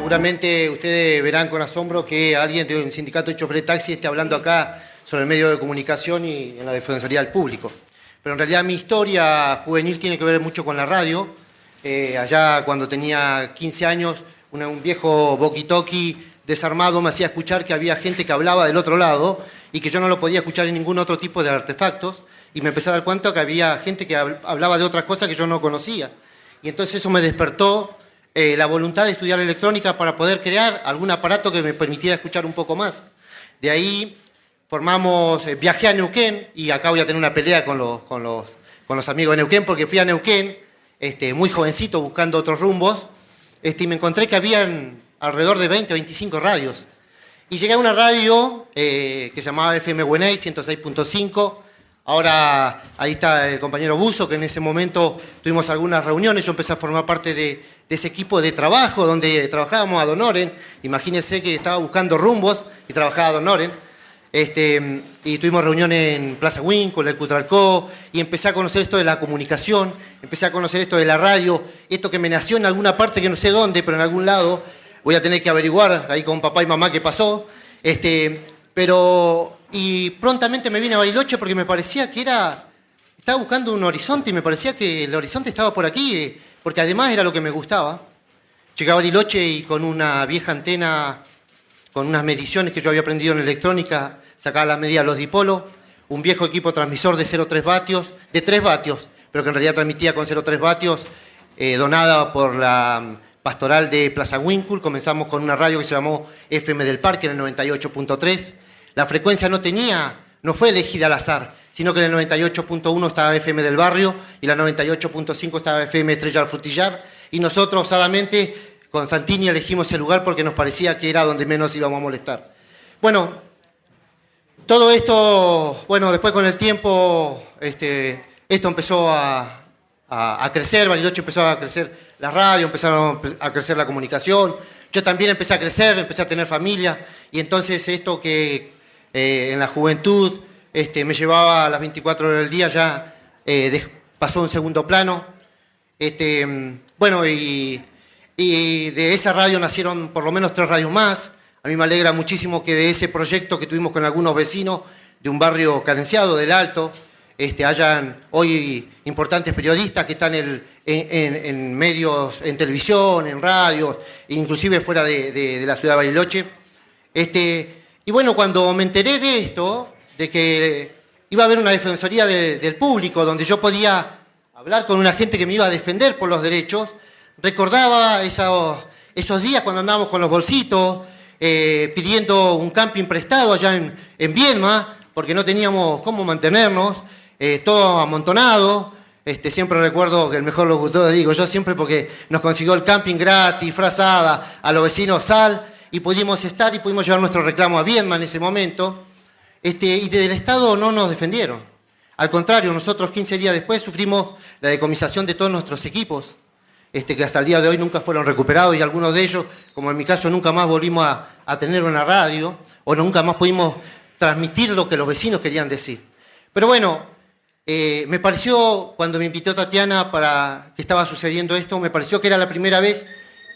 Seguramente ustedes verán con asombro que alguien de un sindicato de chofer de taxi esté hablando acá sobre el medio de comunicación y en la Defensoría del Público. Pero en realidad mi historia juvenil tiene que ver mucho con la radio. Allá cuando tenía 15 años, un viejo walkie-talkie desarmado me hacía escuchar que había gente que hablaba del otro lado y que yo no lo podía escuchar en ningún otro tipo de artefactos, y me empecé a dar cuenta que había gente que hablaba de otras cosas que yo no conocía. Y entonces eso me despertó la voluntad de estudiar electrónica para poder crear algún aparato que me permitiera escuchar un poco más. De ahí viajé a Neuquén, y acá voy a tener una pelea con los amigos de Neuquén, porque fui a Neuquén muy jovencito buscando otros rumbos, y me encontré que habían alrededor de 20 o 25 radios. Y llegué a una radio que se llamaba FM Buenay 106.5. Ahora ahí está el compañero Buzo, que en ese momento tuvimos algunas reuniones. Yo empecé a formar parte de ese equipo de trabajo donde trabajábamos ad honorem. Imagínense que estaba buscando rumbos y trabajaba ad honorem. Y tuvimos reuniones en Plaza Winkle, el Cutralcó, y empecé a conocer esto de la comunicación, empecé a conocer esto de la radio, esto que me nació en alguna parte que no sé dónde, pero en algún lado voy a tener que averiguar ahí con papá y mamá qué pasó. Y prontamente me vine a Bariloche porque me parecía que estaba buscando un horizonte y me parecía que el horizonte estaba por aquí, porque además era lo que me gustaba. Llegué a Bariloche y con una vieja antena, con unas mediciones que yo había aprendido en electrónica, sacaba la medida de los dipolos, un viejo equipo transmisor de 0,3 vatios, de 3 vatios, pero que en realidad transmitía con 0,3 vatios, donada por la pastoral de Plaza Winkle. Comenzamos con una radio que se llamó FM del Parque en el 98.3. La frecuencia no fue elegida al azar, sino que en el 98.1 estaba FM del Barrio y la 98.5 estaba FM Estrella del Frutillar, y nosotros osadamente con Santini elegimos el lugar porque nos parecía que era donde menos íbamos a molestar. Bueno, todo esto, después con el tiempo, esto empezó a crecer. Bariloche empezó a crecer la radio, empezaron a crecer la comunicación. Yo también empecé a crecer, empecé a tener familia, y entonces esto que en la juventud me llevaba a las 24 horas del día ya pasó a un segundo plano. Y de esa radio nacieron por lo menos 3 radios más. A mí me alegra muchísimo que de ese proyecto que tuvimos con algunos vecinos de un barrio carenciado del Alto, hayan hoy importantes periodistas que están en medios, en televisión, en radios, inclusive fuera de la ciudad de Bariloche. Y bueno, cuando me enteré de esto, de que iba a haber una defensoría del público donde yo podía hablar con una gente que me iba a defender por los derechos, recordaba esos días cuando andábamos con los bolsitos, pidiendo un camping prestado allá en Viedma, porque no teníamos cómo mantenernos, todo amontonado. Siempre recuerdo que el mejor locutor, digo yo siempre, porque nos consiguió el camping gratis, frazada, a los vecinos sal, y pudimos estar y pudimos llevar nuestro reclamo a Viedma en ese momento. Y desde el Estado no nos defendieron. Al contrario, nosotros 15 días después sufrimos la decomisación de todos nuestros equipos, que hasta el día de hoy nunca fueron recuperados, y algunos de ellos, como en mi caso, nunca más volvimos a tener una radio, o nunca más pudimos transmitir lo que los vecinos querían decir. Pero bueno, me pareció, cuando me invitó Tatiana para que estaba sucediendo esto, me pareció que era la primera vez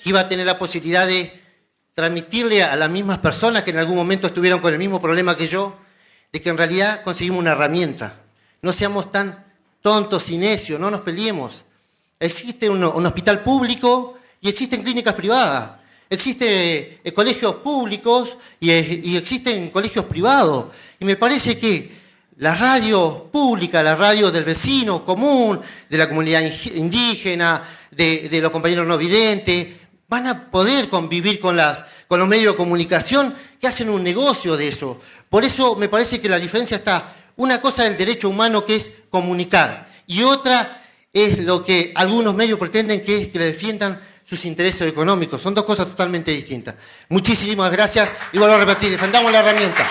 que iba a tener la posibilidad de transmitirle a las mismas personas que en algún momento estuvieron con el mismo problema que yo, de que en realidad conseguimos una herramienta. No seamos tan tontos y necios, no nos peleemos. Existe un hospital público y existen clínicas privadas. Existen colegios públicos y existen colegios privados. Y me parece que la radio pública, la radio del vecino común, de la comunidad indígena, de los compañeros no videntes, van a poder convivir con los medios de comunicación que hacen un negocio de eso. Por eso me parece que la diferencia está, una cosa es el derecho humano, que es comunicar, y otra es lo que algunos medios pretenden, que es que le defiendan sus intereses económicos. Son dos cosas totalmente distintas. Muchísimas gracias, y vuelvo a repetir, defendamos la herramienta.